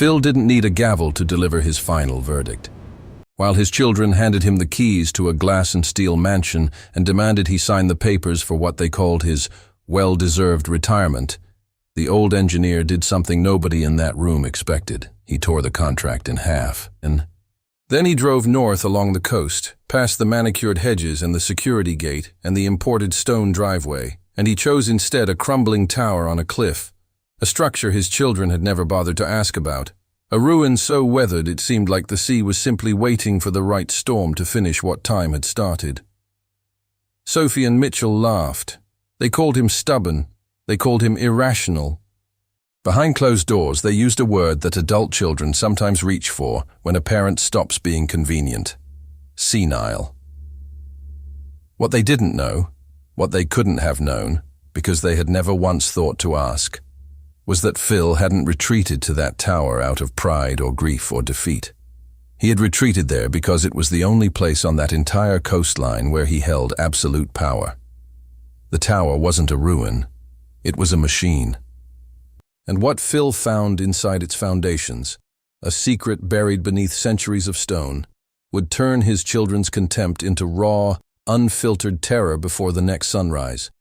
Phill didn't need a gavel to deliver his final verdict. While his children handed him the keys to a glass and steel mansion and demanded he sign the papers for what they called his well-deserved retirement, the old engineer did something nobody in that room expected. He tore the contract in half. And then he drove north along the coast, past the manicured hedges and the security gate and the imported stone driveway, and he chose instead a crumbling tower on a cliff, a structure his children had never bothered to ask about, a ruin so weathered it seemed like the sea was simply waiting for the right storm to finish what time had started. Sophie and Mitchell laughed. They called him stubborn. They called him irrational. Behind closed doors, they used a word that adult children sometimes reach for when a parent stops being convenient: senile. What they didn't know, what they couldn't have known, because they had never once thought to ask, was that Phill hadn't retreated to that tower out of pride or grief or defeat. He had retreated there because it was the only place on that entire coastline where he held absolute power. The tower wasn't a ruin, it was a machine. And what Phill found inside its foundations, a secret buried beneath centuries of stone, would turn his children's contempt into raw, unfiltered terror before the next sunrise.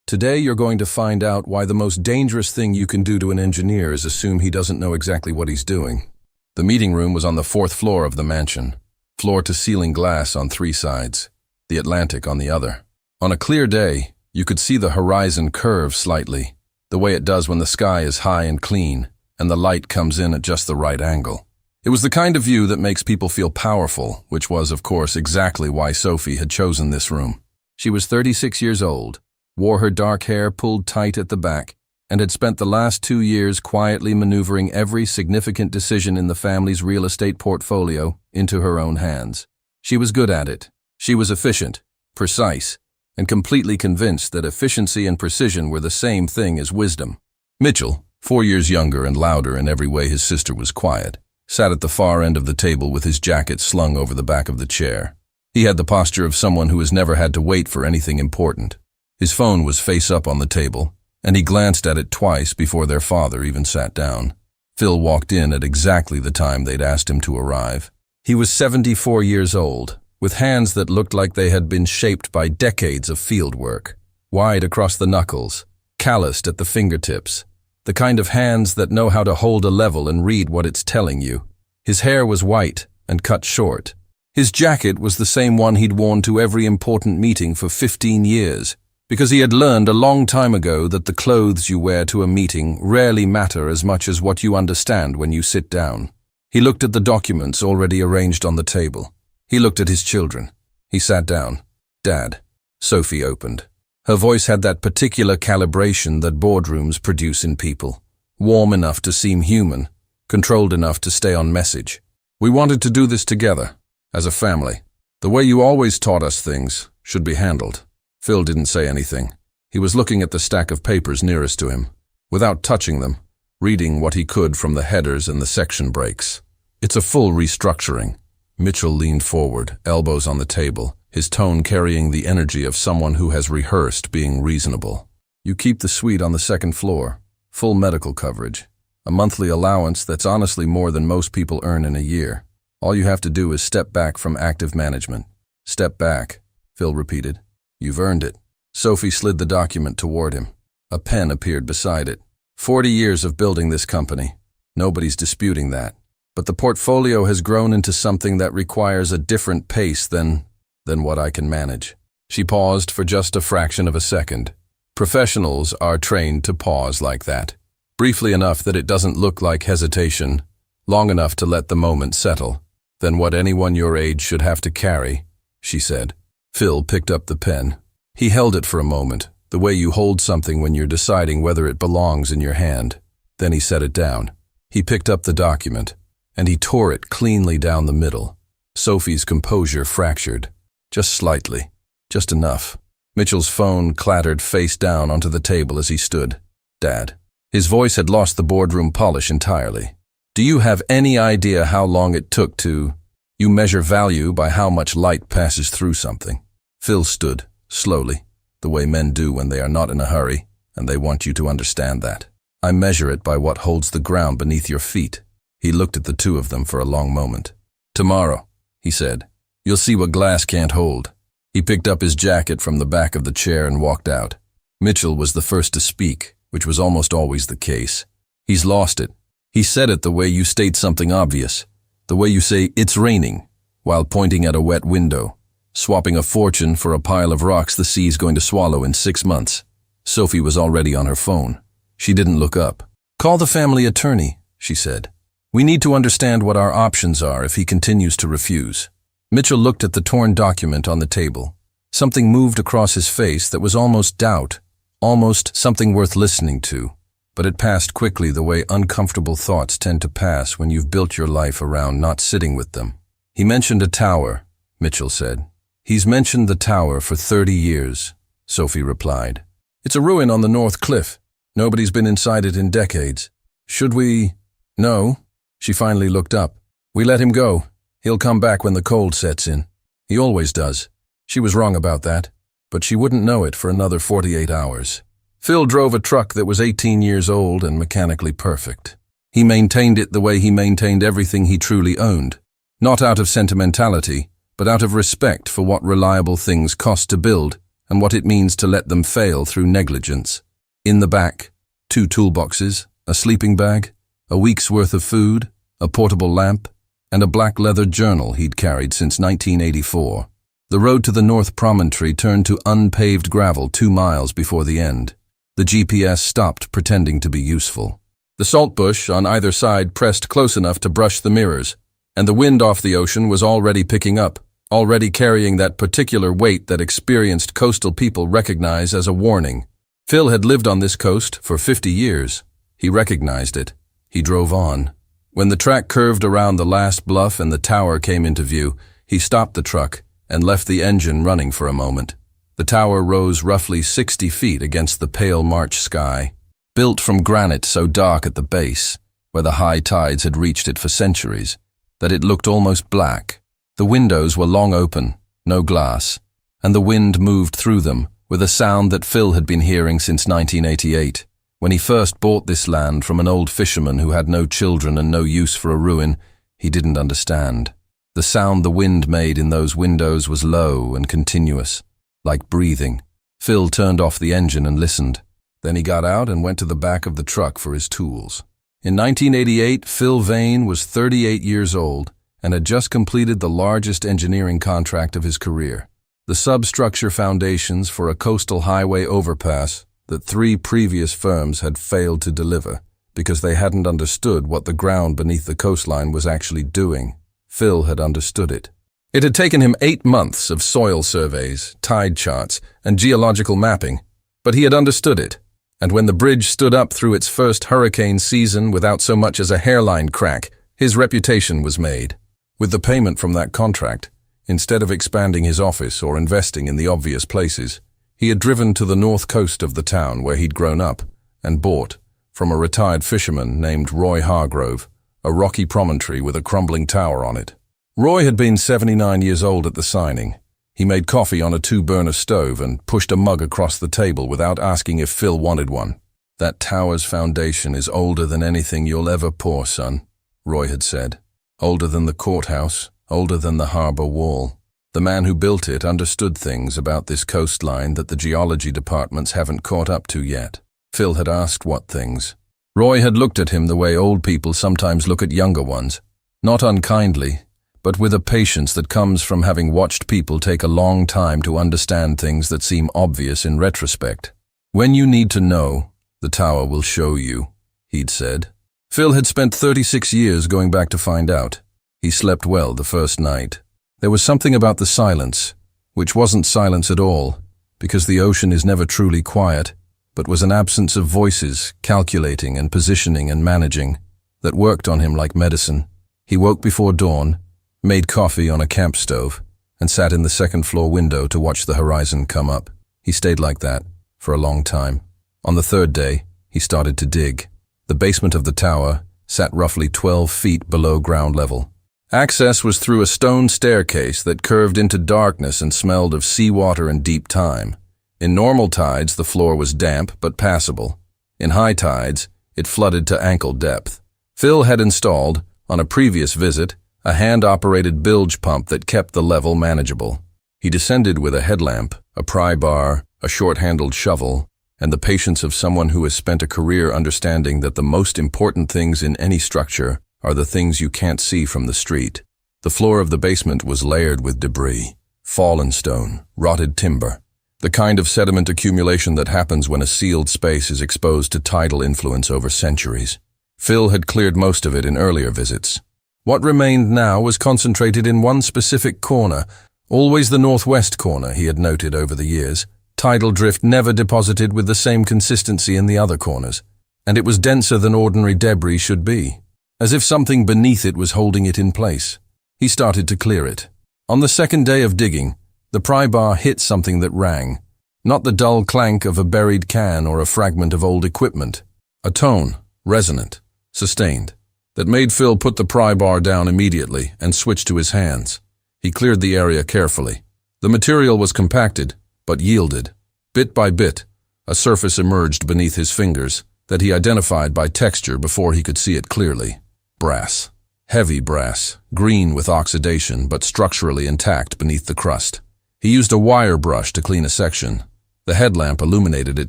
Today you're going to find out why the most dangerous thing you can do to an engineer is assume he doesn't know exactly what he's doing. The meeting room was on the 4th floor of the mansion, floor-to-ceiling glass on 3 sides, the Atlantic on the other. On a clear day, you could see the horizon curve slightly, the way it does when the sky is high and clean, and the light comes in at just the right angle. It was the kind of view that makes people feel powerful, which was, of course, exactly why Sophie had chosen this room. She was 36 years old, wore her dark hair pulled tight at the back, and had spent the last 2 years quietly maneuvering every significant decision in the family's real estate portfolio into her own hands. She was good at it. She was efficient, precise, and completely convinced that efficiency and precision were the same thing as wisdom. Mitchell, 4 years younger and louder in every way his sister was quiet, sat at the far end of the table with his jacket slung over the back of the chair. He had the posture of someone who has never had to wait for anything important. His phone was face up on the table, and he glanced at it twice before their father even sat down. Phill walked in at exactly the time they'd asked him to arrive. He was 74 years old, with hands that looked like they had been shaped by decades of field work, wide across the knuckles, calloused at the fingertips, the kind of hands that know how to hold a level and read what it's telling you. His hair was white and cut short. His jacket was the same one he'd worn to every important meeting for 15 years, because he had learned a long time ago that the clothes you wear to a meeting rarely matter as much as what you understand when you sit down. He looked at the documents already arranged on the table. He looked at his children. He sat down. "Dad." Sophie opened. Her voice had that particular calibration that boardrooms produce in people. Warm enough to seem human, controlled enough to stay on message. "We wanted to do this together, as a family. The way you always taught us things should be handled." Phill didn't say anything. He was looking at the stack of papers nearest to him, without touching them, reading what he could from the headers and the section breaks. "It's a full restructuring." Mitchell leaned forward, elbows on the table, his tone carrying the energy of someone who has rehearsed being reasonable. "You keep the suite on the 2nd floor, full medical coverage, a monthly allowance that's honestly more than most people earn in a year. All you have to do is step back from active management." "Step back," Phill repeated. "You've earned it." Sophie slid the document toward him. A pen appeared beside it. 40 years of building this company. Nobody's disputing that. But the portfolio has grown into something that requires a different pace than what I can manage. She paused for just a fraction of a second. Professionals are trained to pause like that. Briefly enough that it doesn't look like hesitation, long enough to let the moment settle. "Than what anyone your age should have to carry," she said. Phill picked up the pen. He held it for a moment, the way you hold something when you're deciding whether it belongs in your hand. Then he set it down. He picked up the document, and he tore it cleanly down the middle. Sophie's composure fractured. Just slightly. Just enough. Mitchell's phone clattered face down onto the table as he stood. "Dad." His voice had lost the boardroom polish entirely. "Do you have any idea how long it took to... You measure value by how much light passes through something." Phill stood, slowly, the way men do when they are not in a hurry, and they want you to understand that. "I measure it by what holds the ground beneath your feet." He looked at the two of them for a long moment. "Tomorrow," he said, "you'll see what glass can't hold." He picked up his jacket from the back of the chair and walked out. Mitchell was the first to speak, which was almost always the case. "He's lost it." He said it the way you state something obvious, the way you say "it's raining," while pointing at a wet window, swapping a fortune for a pile of rocks the sea's going to swallow in 6 months. Sophie was already on her phone. She didn't look up. "Call the family attorney," she said. "We need to understand what our options are if he continues to refuse." Mitchell looked at the torn document on the table. Something moved across his face that was almost doubt, almost something worth listening to, but it passed quickly the way uncomfortable thoughts tend to pass when you've built your life around not sitting with them. "He mentioned a tower," Mitchell said. "He's mentioned the tower for 30 years, Sophie replied. "It's a ruin on the North Cliff. Nobody's been inside it in decades. Should we—" "No." She finally looked up. "We let him go. He'll come back when the cold sets in. He always does." She was wrong about that, but she wouldn't know it for another 48 hours. Phill drove a truck that was 18 years old and mechanically perfect. He maintained it the way he maintained everything he truly owned, not out of sentimentality, but out of respect for what reliable things cost to build and what it means to let them fail through negligence. In the back, 2 toolboxes, a sleeping bag, a week's worth of food, a portable lamp, and a black leather journal he'd carried since 1984. The road to the North Promontory turned to unpaved gravel 2 miles before the end. The GPS stopped pretending to be useful. The salt bush on either side pressed close enough to brush the mirrors, and the wind off the ocean was already picking up, already carrying that particular weight that experienced coastal people recognize as a warning. Phill had lived on this coast for 50 years. He recognized it. He drove on. When the track curved around the last bluff and the tower came into view, he stopped the truck and left the engine running for a moment. The tower rose roughly 60 feet against the pale March sky, built from granite so dark at the base, where the high tides had reached it for centuries, that it looked almost black. The windows were long open, no glass, and the wind moved through them with a sound that Phill had been hearing since 1988. When he first bought this land from an old fisherman who had no children and no use for a ruin, he didn't understand. The sound the wind made in those windows was low and continuous, like breathing. Phill turned off the engine and listened. Then he got out and went to the back of the truck for his tools. In 1988, Phill Vane was 38 years old and had just completed the largest engineering contract of his career. The substructure foundations for a coastal highway overpass that 3 previous firms had failed to deliver because they hadn't understood what the ground beneath the coastline was actually doing. Phill had understood it. It had taken him 8 months of soil surveys, tide charts, and geological mapping, but he had understood it. And when the bridge stood up through its first hurricane season without so much as a hairline crack, his reputation was made. With the payment from that contract, instead of expanding his office or investing in the obvious places, he had driven to the north coast of the town where he'd grown up and bought, from a retired fisherman named Roy Hargrove, a rocky promontory with a crumbling tower on it. Roy had been 79 years old at the signing. He made coffee on a 2-burner stove and pushed a mug across the table without asking if Phill wanted one. "That tower's foundation is older than anything you'll ever pour, son," Roy had said. "Older than the courthouse, older than the harbor wall." The man who built it understood things about this coastline that the geology departments haven't caught up to yet. Phill had asked what things. Roy had looked at him the way old people sometimes look at younger ones, not unkindly, but with a patience that comes from having watched people take a long time to understand things that seem obvious in retrospect. "When you need to know, the tower will show you," he'd said. Phill had spent 36 years going back to find out. He slept well the first night. There was something about the silence, which wasn't silence at all, because the ocean is never truly quiet, but was an absence of voices, calculating and positioning and managing, that worked on him like medicine. He woke before dawn, made coffee on a camp stove, and sat in the second-floor window to watch the horizon come up. He stayed like that for a long time. On the 3rd day, he started to dig. The basement of the tower sat roughly 12 feet below ground level. Access was through a stone staircase that curved into darkness and smelled of seawater and deep thyme. In normal tides, the floor was damp but passable. In high tides, it flooded to ankle depth. Phill had installed, On a previous visit, a hand-operated bilge pump that kept the level manageable. He descended with a headlamp, a pry bar, a short-handled shovel, and the patience of someone who has spent a career understanding that the most important things in any structure are the things you can't see from the street. The floor of the basement was layered with debris, fallen stone, rotted timber, the kind of sediment accumulation that happens when a sealed space is exposed to tidal influence over centuries. Phill had cleared most of it in earlier visits. What remained now was concentrated in one specific corner, always the northwest corner, he had noted over the years. Tidal drift never deposited with the same consistency in the other corners, and it was denser than ordinary debris should be, as if something beneath it was holding it in place. He started to clear it. On the second day of digging, the pry bar hit something that rang, not the dull clank of a buried can or a fragment of old equipment. A tone, resonant, sustained, that made Phill put the pry bar down immediately and switch to his hands. He cleared the area carefully. The material was compacted, but yielded. Bit by bit, a surface emerged beneath his fingers that he identified by texture before he could see it clearly. Brass. Heavy brass, green with oxidation but structurally intact beneath the crust. He used a wire brush to clean a section. The headlamp illuminated it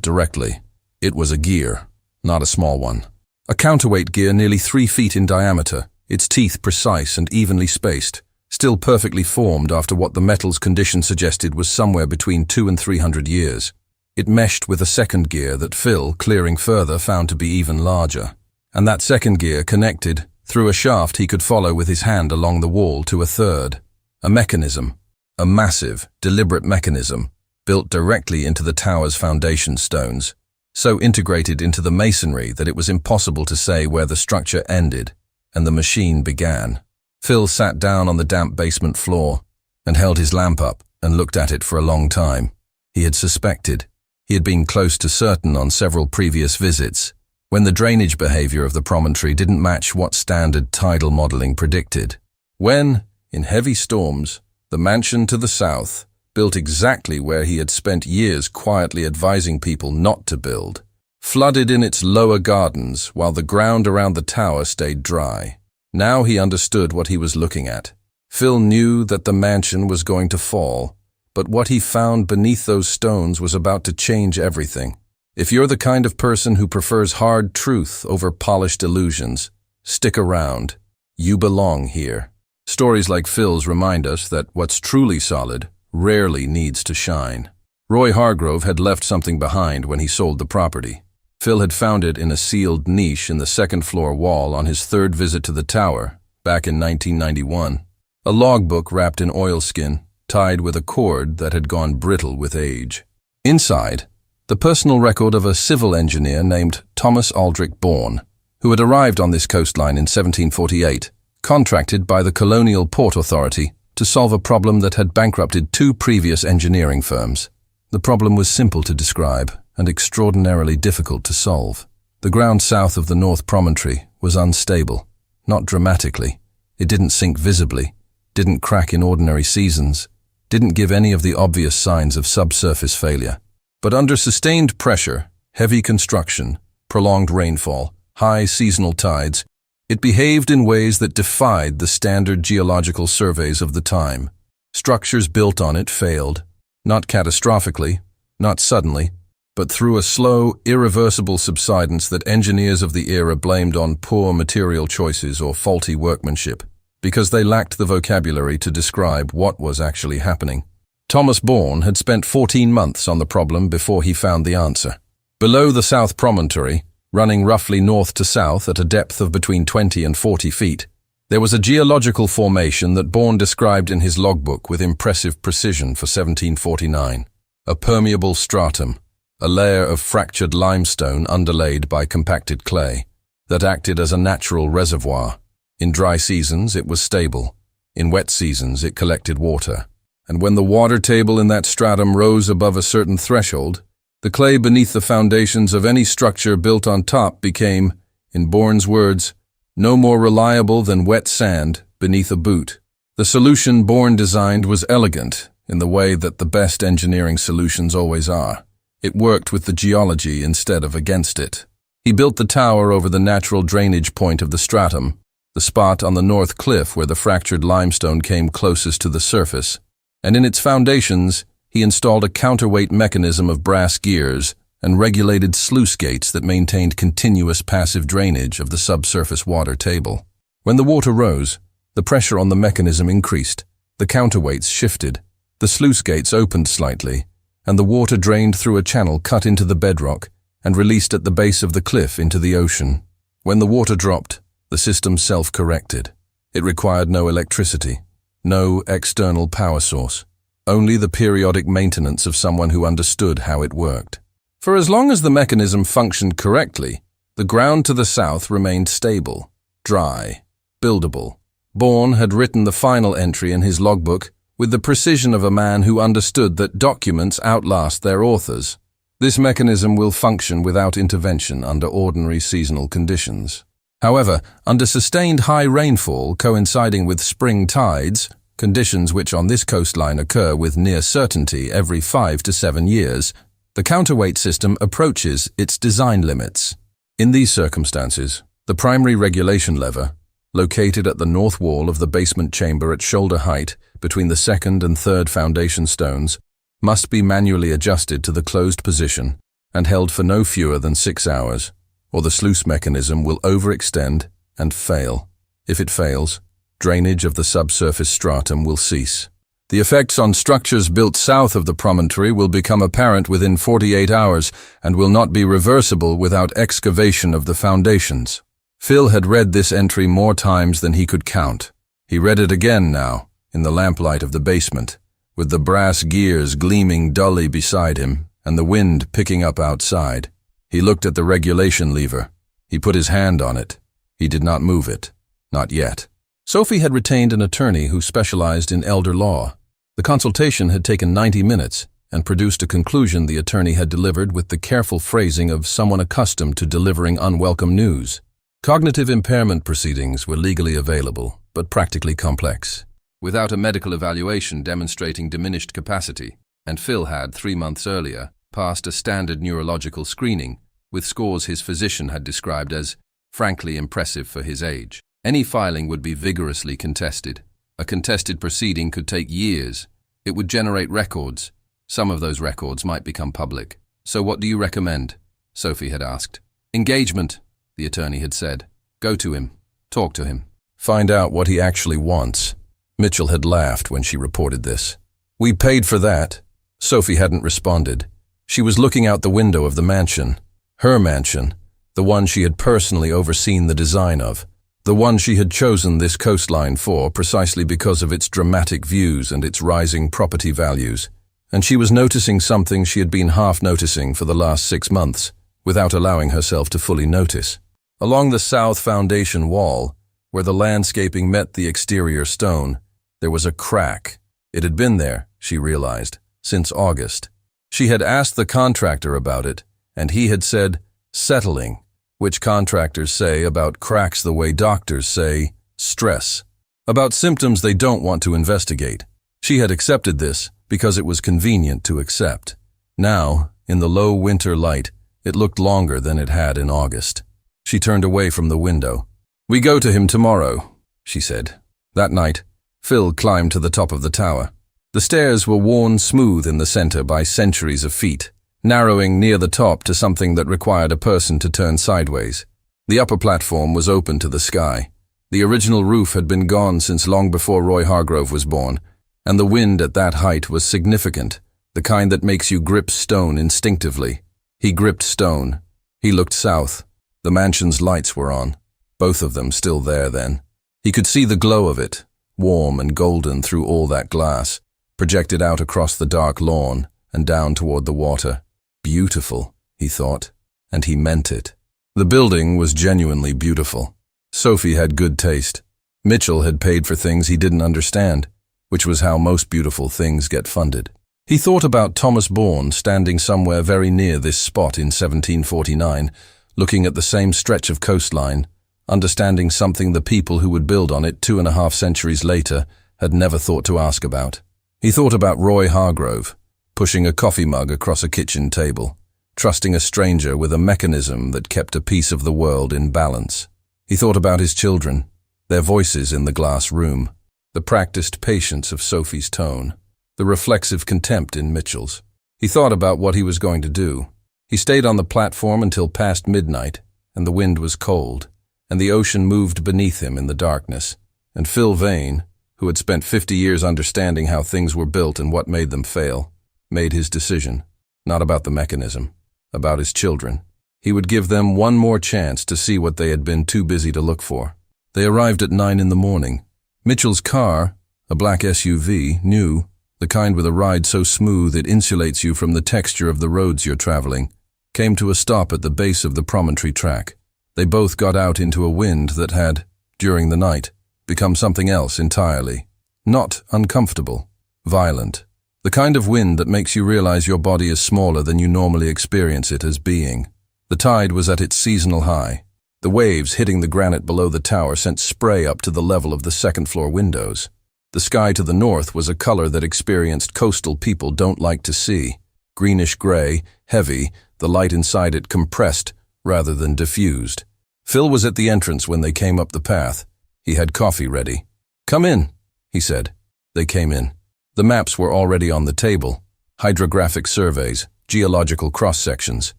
directly. It was a gear, not a small one. A counterweight gear nearly 3 feet in diameter, its teeth precise and evenly spaced, still perfectly formed after what the metal's condition suggested was somewhere between 200 and 300 years. It meshed with a second gear that Phill, clearing further, found to be even larger. And that second gear connected, through a shaft he could follow with his hand along the wall, to a third. A mechanism. A massive, deliberate mechanism, built directly into the tower's foundation stones, so integrated into the masonry that it was impossible to say where the structure ended and the machine began. Phill sat down on the damp basement floor and held his lamp up and looked at it for a long time. He had suspected. He had been close to certain on several previous visits, when the drainage behavior of the promontory didn't match what standard tidal modeling predicted. When, in heavy storms, the mansion to the south, built exactly where he had spent years quietly advising people not to build, flooded in its lower gardens while the ground around the tower stayed dry. Now he understood what he was looking at. Phill knew that the mansion was going to fall, but what he found beneath those stones was about to change everything. If you're the kind of person who prefers hard truth over polished illusions, stick around. You belong here. Stories like Phil's remind us that what's truly solid rarely needs to shine. Roy Hargrove had left something behind when he sold the property. Phill had found it in a sealed niche in the second-floor wall on his third visit to the tower, back in 1991. A logbook wrapped in oilskin, tied with a cord that had gone brittle with age. Inside, the personal record of a civil engineer named Thomas Bourne, who had arrived on this coastline in 1748, contracted by the Colonial Port Authority to solve a problem that had bankrupted 2 previous engineering firms. The problem was simple to describe and extraordinarily difficult to solve. The ground south of the North Promontory was unstable, not dramatically. It didn't sink visibly, didn't crack in ordinary seasons, didn't give any of the obvious signs of subsurface failure. But under sustained pressure, heavy construction, prolonged rainfall, high seasonal tides, it behaved in ways that defied the standard geological surveys of the time. Structures built on it failed, not catastrophically, not suddenly, but through a slow, irreversible subsidence that engineers of the era blamed on poor material choices or faulty workmanship, because they lacked the vocabulary to describe what was actually happening. Thomas Bourne had spent 14 months on the problem before he found the answer. Below the South Promontory, running roughly north to south at a depth of between 20 and 40 feet, there was a geological formation that Bourne described in his logbook with impressive precision for 1749. A permeable stratum, a layer of fractured limestone underlaid by compacted clay, that acted as a natural reservoir. In dry seasons it was stable, in wet seasons it collected water, and when the water table in that stratum rose above a certain threshold, the clay beneath the foundations of any structure built on top became, in Bourne's words, no more reliable than wet sand beneath a boot. The solution Bourne designed was elegant in the way that the best engineering solutions always are. It worked with the geology instead of against it. He built the tower over the natural drainage point of the stratum, the spot on the north cliff where the fractured limestone came closest to the surface, and in its foundations he installed a counterweight mechanism of brass gears and regulated sluice gates that maintained continuous passive drainage of the subsurface water table. When the water rose, the pressure on the mechanism increased, the counterweights shifted, the sluice gates opened slightly, and the water drained through a channel cut into the bedrock and released at the base of the cliff into the ocean. When the water dropped, the system self-corrected. It required no electricity, no external power source, only the periodic maintenance of someone who understood how it worked. For as long as the mechanism functioned correctly, the ground to the south remained stable, dry, buildable. Bourne had written the final entry in his logbook with the precision of a man who understood that documents outlast their authors. This mechanism will function without intervention under ordinary seasonal conditions. However, under sustained high rainfall coinciding with spring tides, conditions which on this coastline occur with near certainty every 5 to 7 years, the counterweight system approaches its design limits. In these circumstances, the primary regulation lever, located at the north wall of the basement chamber at shoulder height between the second and third foundation stones, must be manually adjusted to the closed position and held for no fewer than 6 hours, or the sluice mechanism will overextend and fail. If it fails, drainage of the subsurface stratum will cease. The effects on structures built south of the promontory will become apparent within 48 hours and will not be reversible without excavation of the foundations. Phill had read this entry more times than he could count. He read it again now, in the lamplight of the basement, with the brass gears gleaming dully beside him and the wind picking up outside. He looked at the regulation lever. He put his hand on it. He did not move it. Not yet. Sophie had retained an attorney who specialized in elder law. The consultation had taken 90 minutes and produced a conclusion the attorney had delivered with the careful phrasing of someone accustomed to delivering unwelcome news. Cognitive impairment proceedings were legally available, but practically complex, without a medical evaluation demonstrating diminished capacity, and Phill had, 3 months earlier, passed a standard neurological screening with scores his physician had described as frankly impressive for his age. Any filing would be vigorously contested. A contested proceeding could take years. It would generate records. Some of those records might become public. So what do you recommend? Sophie had asked. Engagement, the attorney had said. Go to him. Talk to him. Find out what he actually wants. Mitchell had laughed when she reported this. We paid for that. Sophie hadn't responded. She was looking out the window of the mansion. Her mansion, the one she had personally overseen the design of. The one she had chosen this coastline for precisely because of its dramatic views and its rising property values. And she was noticing something she had been half noticing for the last 6 months, without allowing herself to fully notice. Along the south foundation wall, where the landscaping met the exterior stone, there was a crack. It had been there, she realized, since August. She had asked the contractor about it, and he had said, settling, which contractors say about cracks the way doctors say, stress, about symptoms they don't want to investigate. She had accepted this because it was convenient to accept. Now, in the low winter light, it looked longer than it had in August. She turned away from the window. We go to him tomorrow, she said. That night, Phill climbed to the top of the tower. The stairs were worn smooth in the center by centuries of feet, narrowing near the top to something that required a person to turn sideways. The upper platform was open to the sky. The original roof had been gone since long before Roy Hargrove was born, and the wind at that height was significant, the kind that makes you grip stone instinctively. He gripped stone. He looked south. The mansion's lights were on, both of them still there then. He could see the glow of it, warm and golden through all that glass, projected out across the dark lawn and down toward the water. Beautiful, he thought, and he meant it. The building was genuinely beautiful. Sophie had good taste. Mitchell had paid for things he didn't understand, which was how most beautiful things get funded. He thought about Thomas Bourne standing somewhere very near this spot in 1749, looking at the same stretch of coastline, understanding something the people who would build on it 2.5 centuries later had never thought to ask about. He thought about Roy Hargrove, pushing a coffee mug across a kitchen table, trusting a stranger with a mechanism that kept a piece of the world in balance. He thought about his children, their voices in the glass room, the practiced patience of Sophie's tone, the reflexive contempt in Mitchell's. He thought about what he was going to do. He stayed on the platform until past midnight, and the wind was cold, and the ocean moved beneath him in the darkness, and Phill Vane, who had spent 50 years understanding how things were built and what made them fail, made his decision, not about the mechanism, about his children. He would give them one more chance to see what they had been too busy to look for. They arrived at 9 in the morning. Mitchell's car, a black SUV, new, the kind with a ride so smooth it insulates you from the texture of the roads you're traveling, came to a stop at the base of the promontory track. They both got out into a wind that had, during the night, become something else entirely. Not uncomfortable, violent. The kind of wind that makes you realize your body is smaller than you normally experience it as being. The tide was at its seasonal high. The waves hitting the granite below the tower sent spray up to the level of the second-floor windows. The sky to the north was a color that experienced coastal people don't like to see. Greenish-gray, heavy, the light inside it compressed rather than diffused. Phill was at the entrance when they came up the path. He had coffee ready. "Come in," he said. They came in. The maps were already on the table. Hydrographic surveys, geological cross-sections.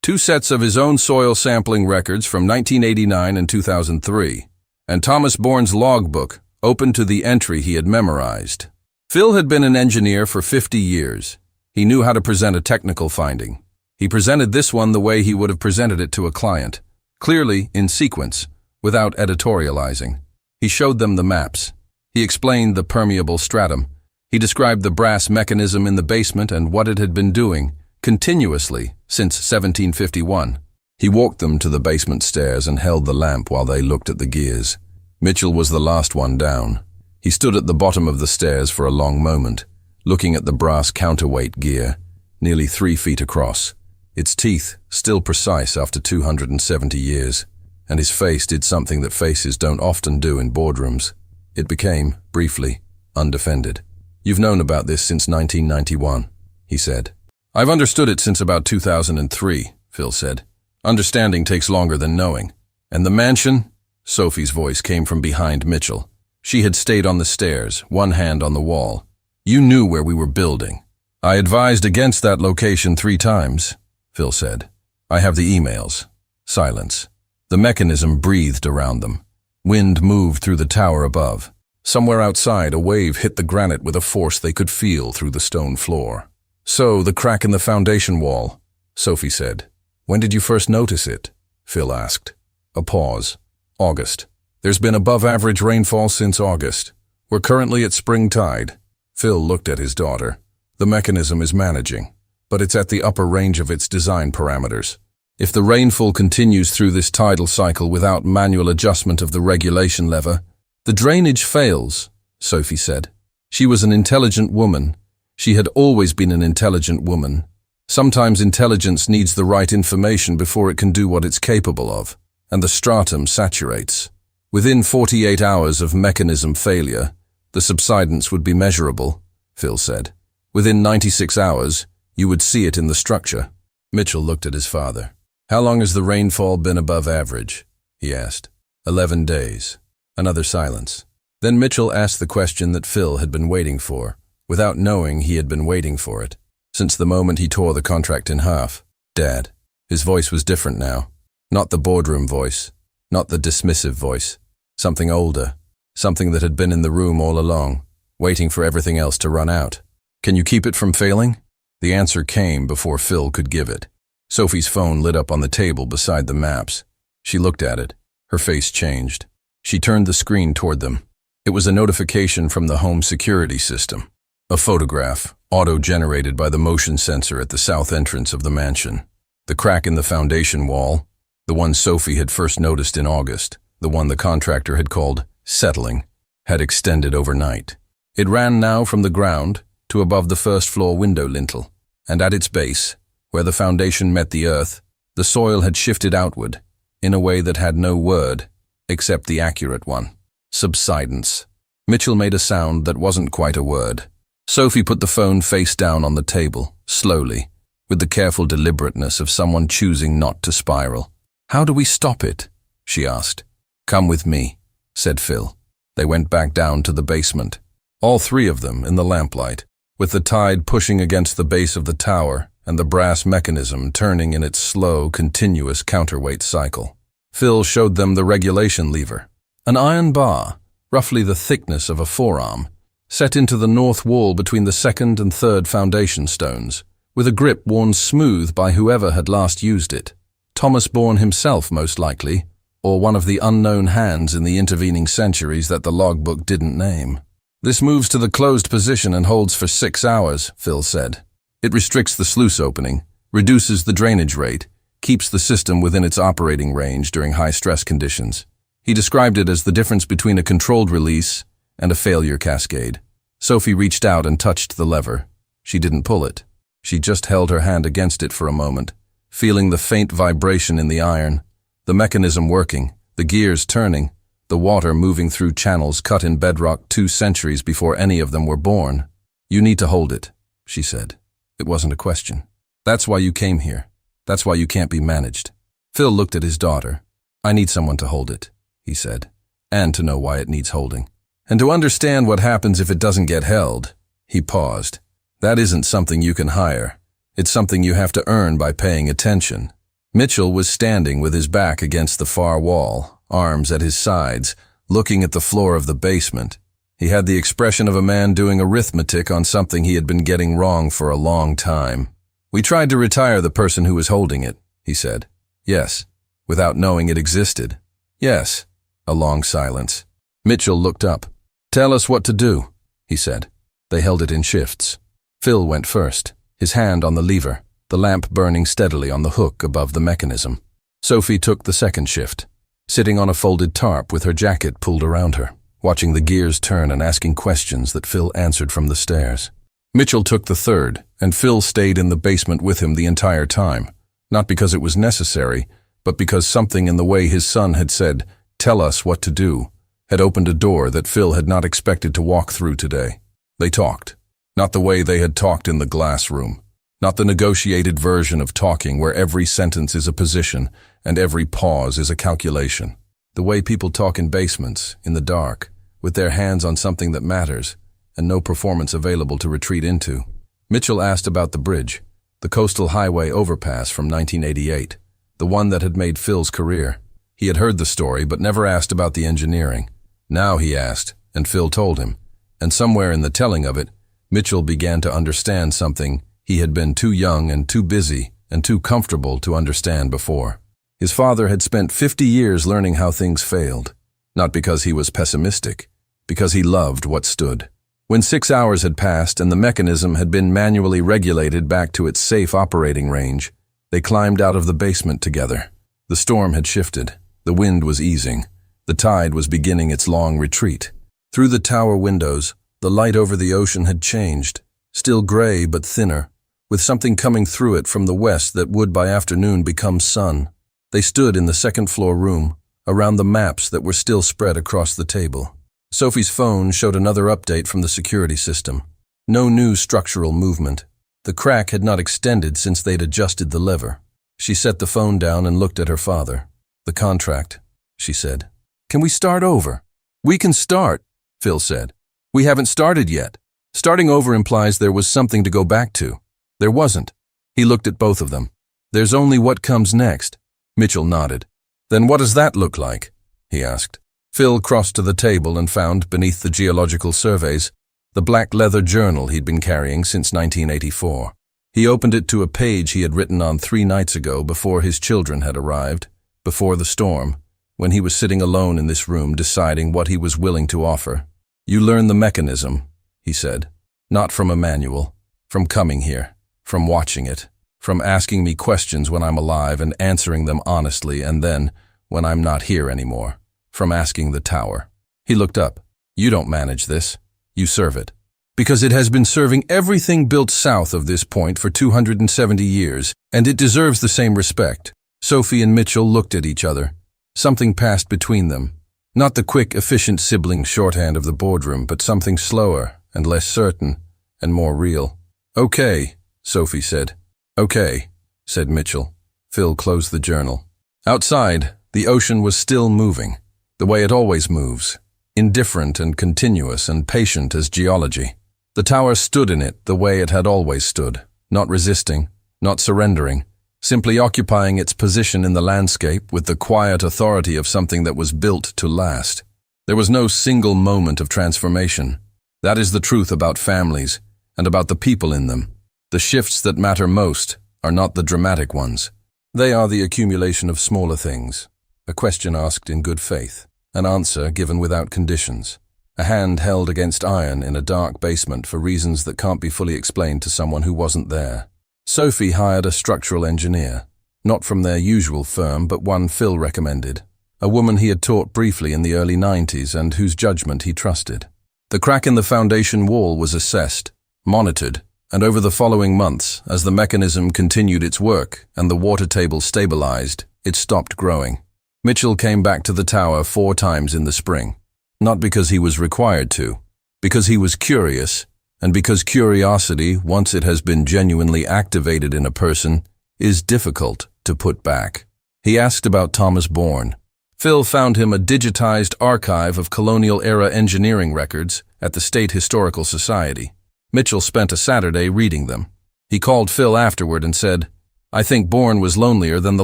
2 sets of his own soil sampling records from 1989 and 2003, and Thomas Bourne's logbook, open to the entry he had memorized. Phill had been an engineer for 50 years. He knew how to present a technical finding. He presented this one the way he would have presented it to a client, clearly in sequence, without editorializing. He showed them the maps. He explained the permeable stratum. He described the brass mechanism in the basement and what it had been doing, continuously, since 1751. He walked them to the basement stairs and held the lamp while they looked at the gears. Mitchell was the last one down. He stood at the bottom of the stairs for a long moment, looking at the brass counterweight gear, nearly 3 feet across, its teeth still precise after 270 years, and his face did something that faces don't often do in boardrooms. It became, briefly, undefended. "You've known about this since 1991, he said. "I've understood it since about 2003, Phill said. "Understanding takes longer than knowing." "And the mansion?" Sophie's voice came from behind Mitchell. She had stayed on the stairs, one hand on the wall. "You knew where we were building." "I advised against that location 3 times, Phill said. "I have the emails." Silence. The mechanism breathed around them. Wind moved through the tower above. Somewhere outside, a wave hit the granite with a force they could feel through the stone floor. "So, the crack in the foundation wall," Sophie said. "When did you first notice it?" Phill asked. A pause. "August. There's been above-average rainfall since August. We're currently at spring tide." Phill looked at his daughter. "The mechanism is managing, but it's at the upper range of its design parameters. If the rainfall continues through this tidal cycle without manual adjustment of the regulation lever, the drainage fails," Sophie said. She was an intelligent woman. She had always been an intelligent woman. Sometimes intelligence needs the right information before it can do what it's capable of, and the stratum saturates. Within 48 hours of mechanism failure, the subsidence would be measurable, Phill said. Within 96 hours, you would see it in the structure. Mitchell looked at his father. "How long has the rainfall been above average?" he asked. 11 days. Another silence. Then Mitchell asked the question that Phill had been waiting for, without knowing he had been waiting for it, since the moment he tore the contract in half. "Dad." His voice was different now. Not the boardroom voice, not the dismissive voice. Something older, something that had been in the room all along, waiting for everything else to run out. "Can you keep it from failing?" The answer came before Phill could give it. Sophie's phone lit up on the table beside the maps. She looked at it. Her face changed. She turned the screen toward them. It was a notification from the home security system. A photograph, auto-generated by the motion sensor at the south entrance of the mansion. The crack in the foundation wall, the one Sophie had first noticed in August, the one the contractor had called settling, had extended overnight. It ran now from the ground to above the first-floor window lintel, and at its base, where the foundation met the earth, the soil had shifted outward, in a way that had no word, except the accurate one. Subsidence. Mitchell made a sound that wasn't quite a word. Sophie put the phone face down on the table, slowly, with the careful deliberateness of someone choosing not to spiral. "How do we stop it?" she asked. "Come with me," said Phill. They went back down to the basement. All three of them in the lamplight, with the tide pushing against the base of the tower and the brass mechanism turning in its slow, continuous counterweight cycle. Phill showed them the regulation lever, an iron bar, roughly the thickness of a forearm, set into the north wall between the second and third foundation stones, with a grip worn smooth by whoever had last used it. Thomas Bourne himself, most likely, or one of the unknown hands in the intervening centuries that the logbook didn't name. "This moves to the closed position and holds for 6 hours," Phill said. "It restricts the sluice opening, reduces the drainage rate, keeps the system within its operating range during high-stress conditions." He described it as the difference between a controlled release and a failure cascade. Sophie reached out and touched the lever. She didn't pull it. She just held her hand against it for a moment, feeling the faint vibration in the iron, the mechanism working, the gears turning, the water moving through channels cut in bedrock 2 centuries before any of them were born. "You need to hold it," she said. It wasn't a question. "That's why you came here. That's why you can't be managed." Phill looked at his daughter. "I need someone to hold it," he said, "and to know why it needs holding. And to understand what happens if it doesn't get held." He paused. "That isn't something you can hire. It's something you have to earn by paying attention." Mitchell was standing with his back against the far wall, arms at his sides, looking at the floor of the basement. He had the expression of a man doing arithmetic on something he had been getting wrong for a long time. "We tried to retire the person who was holding it," he said. "Yes." "Without knowing it existed." "Yes." A long silence. Mitchell looked up. "Tell us what to do," he said. They held it in shifts. Phill went first, his hand on the lever, the lamp burning steadily on the hook above the mechanism. Sophie took the second shift, sitting on a folded tarp with her jacket pulled around her, watching the gears turn and asking questions that Phill answered from the stairs. Mitchell took the third, and Phill stayed in the basement with him the entire time, not because it was necessary, but because something in the way his son had said, "Tell us what to do," had opened a door that Phill had not expected to walk through today. They talked, not the way they had talked in the glass room, not the negotiated version of talking where every sentence is a position and every pause is a calculation. The way people talk in basements, in the dark, with their hands on something that matters, and no performance available to retreat into. Mitchell asked about the bridge, the coastal highway overpass from 1988, the one that had made Phil's career. He had heard the story but never asked about the engineering. Now he asked, and Phill told him, and somewhere in the telling of it, Mitchell began to understand something he had been too young and too busy and too comfortable to understand before. His father had spent 50 years learning how things failed, not because he was pessimistic, because he loved what stood. When 6 hours had passed and the mechanism had been manually regulated back to its safe operating range, they climbed out of the basement together. The storm had shifted. The wind was easing. The tide was beginning its long retreat. Through the tower windows, the light over the ocean had changed, still gray but thinner, with something coming through it from the west that would by afternoon become sun. They stood in the second-floor room, around the maps that were still spread across the table. Sophie's phone showed another update from the security system. No new structural movement. The crack had not extended since they'd adjusted the lever. She set the phone down and looked at her father. "The contract," she said. "Can we start over?" "We can start," Phill said. "We haven't started yet." Starting over implies there was something to go back to. There wasn't. He looked at both of them. "There's only what comes next." Mitchell nodded. "Then what does that look like?" he asked. Phill crossed to the table and found, beneath the geological surveys, the black leather journal he'd been carrying since 1984. He opened it to a page he had written on 3 nights ago before his children had arrived, before the storm, when he was sitting alone in this room deciding what he was willing to offer. "You learn the mechanism," he said, "not from a manual, from coming here, from watching it, from asking me questions when I'm alive and answering them honestly, and then, when I'm not here anymore, from asking the tower." He looked up. "You don't manage this. You serve it. Because it has been serving everything built south of this point for 270 years, and it deserves the same respect." Sophie and Mitchell looked at each other. Something passed between them. Not the quick, efficient sibling shorthand of the boardroom, but something slower and less certain and more real. "Okay," Sophie said. "Okay," said Mitchell. Phill closed the journal. Outside, the ocean was still moving. the way it always moves, indifferent and continuous and patient as geology. The tower stood in it the way it had always stood, not resisting, not surrendering, simply occupying its position in the landscape with the quiet authority of something that was built to last. There was no single moment of transformation. That is the truth about families and about the people in them. The shifts that matter most are not the dramatic ones. They are the accumulation of smaller things. A question asked in good faith, an answer given without conditions, a hand held against iron in a dark basement for reasons that can't be fully explained to someone who wasn't there. Sophie hired a structural engineer, not from their usual firm but one Phill recommended, a woman he had taught briefly in the early 90s and whose judgment he trusted. The crack in the foundation wall was assessed, monitored, and over the following months, as the mechanism continued its work and the water table stabilized, it stopped growing. Mitchell came back to the tower 4 times in the spring, not because he was required to, because he was curious, and because curiosity, once it has been genuinely activated in a person, is difficult to put back. He asked about Thomas Bourne. Phill found him a digitized archive of colonial-era engineering records at the State Historical Society. Mitchell spent a Saturday reading them. He called Phill afterward and said, "I think Bourne was lonelier than the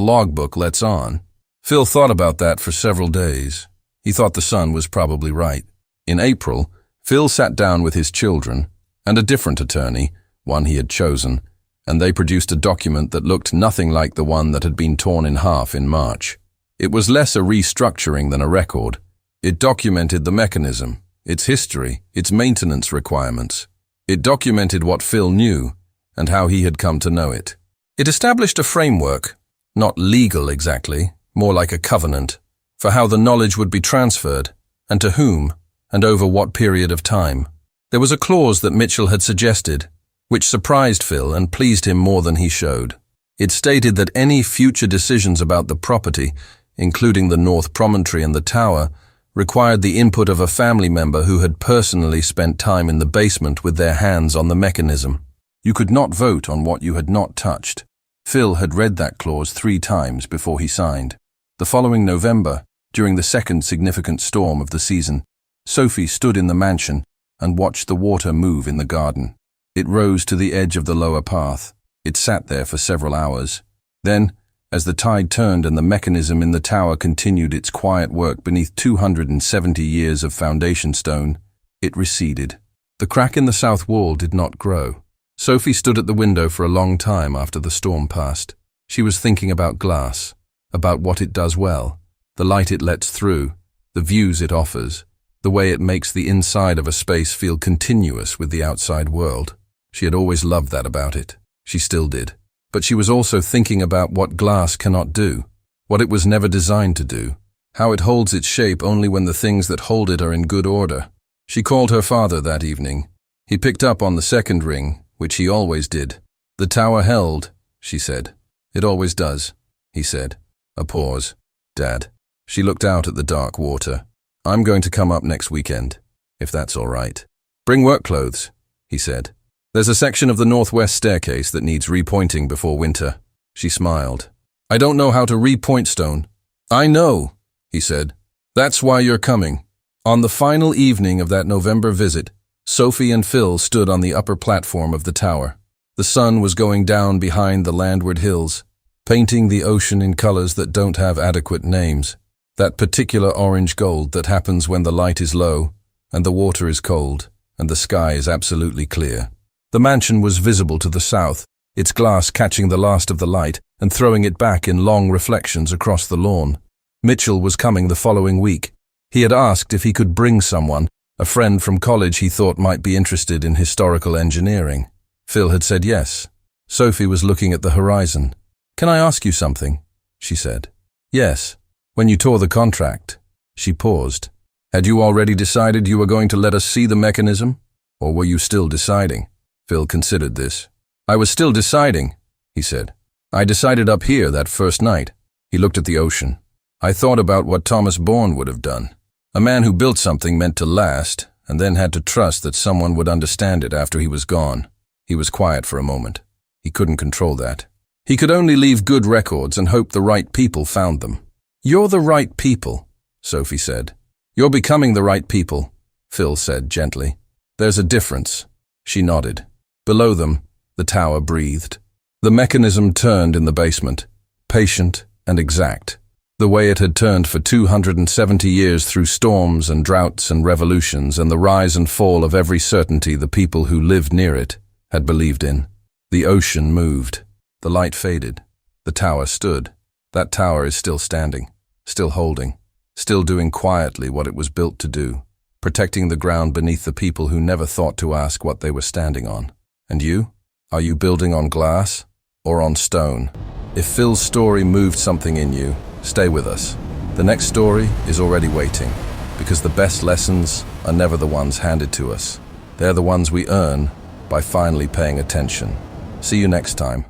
logbook lets on." Phill thought about that for several days. He thought the son was probably right. In April, Phill sat down with his children and a different attorney, one he had chosen, and they produced a document that looked nothing like the one that had been torn in half in March. It was less a restructuring than a record. It documented the mechanism, its history, its maintenance requirements. It documented what Phill knew and how he had come to know it. It established a framework, not legal exactly, more like a covenant, for how the knowledge would be transferred, and to whom, and over what period of time. There was a clause that Mitchell had suggested, which surprised Phill and pleased him more than he showed. It stated that any future decisions about the property, including the North Promontory and the tower, required the input of a family member who had personally spent time in the basement with their hands on the mechanism. You could not vote on what you had not touched. Phill had read that clause 3 times before he signed. The following November, during the second significant storm of the season, Sophie stood in the mansion and watched the water move in the garden. It rose to the edge of the lower path. It sat there for several hours. Then, as the tide turned and the mechanism in the tower continued its quiet work beneath 270 years of foundation stone, it receded. The crack in the south wall did not grow. Sophie stood at the window for a long time after the storm passed. She was thinking about glass, about what it does well, the light it lets through, the views it offers, the way it makes the inside of a space feel continuous with the outside world. She had always loved that about it. She still did. But she was also thinking about what glass cannot do, what it was never designed to do, how it holds its shape only when the things that hold it are in good order. She called her father that evening. He picked up on the second ring, which he always did. "The tower held," she said. "It always does," he said. A pause. "Dad." She looked out at the dark water. "I'm going to come up next weekend, if that's all right." "Bring work clothes," he said. "There's a section of the northwest staircase that needs repointing before winter." She smiled. "I don't know how to repoint stone." "I know," he said. "That's why you're coming." On the final evening of that November visit, Sophie and Phill stood on the upper platform of the tower. The sun was going down behind the landward hills, painting the ocean in colors that don't have adequate names. That particular orange gold that happens when the light is low, and the water is cold, and the sky is absolutely clear. The mansion was visible to the south, its glass catching the last of the light and throwing it back in long reflections across the lawn. Mitchell was coming the following week. He had asked if he could bring someone, a friend from college he thought might be interested in historical engineering. Phill had said yes. Sophie was looking at the horizon. "Can I ask you something?" she said. "Yes." "When you tore the contract." She paused. "Had you already decided you were going to let us see the mechanism? Or were you still deciding?" Phill considered this. "I was still deciding," he said. "I decided up here that first night." He looked at the ocean. "I thought about what Thomas Bourne would have done. A man who built something meant to last, and then had to trust that someone would understand it after he was gone." He was quiet for a moment. He couldn't control that. He could only leave good records and hope the right people found them. "You're the right people," Sophie said. You're becoming the right people, Phill said gently. There's a difference. She nodded. Below them, the tower breathed. The mechanism turned in the basement, patient and exact, the way it had turned for 270 years through storms and droughts and revolutions and the rise and fall of every certainty the people who lived near it had believed in. The ocean moved. The light faded. The tower stood. That tower is still standing, still holding, still doing quietly what it was built to do, protecting the ground beneath the people who never thought to ask what they were standing on. And you? Are you building on glass or on stone? If Phil's story moved something in you, stay with us. The next story is already waiting, because the best lessons are never the ones handed to us. They're the ones we earn by finally paying attention. See you next time.